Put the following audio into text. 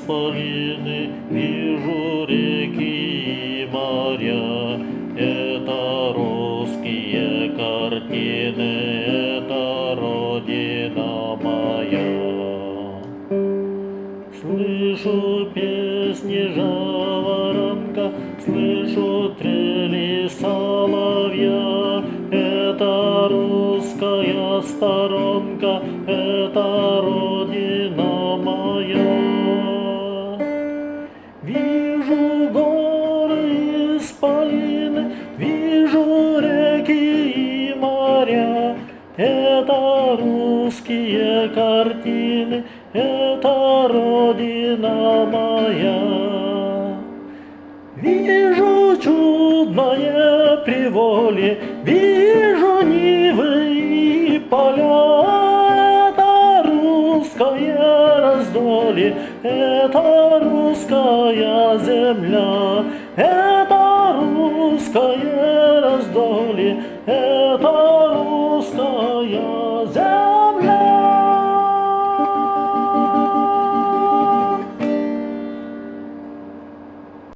исполины, вижу реки и моря. Это русские картины, это родина моя. Слышу песни жаворонка, слышу трели соловья. Это русская сторонка, это родина моя. Вижу горы исполины, вижу реки и моря. Это русские картины, это родина моя. Вижу чудное приволье, вижу нивы и поля. Это русское раздолье, это русская земля. Это русское раздолье, это русская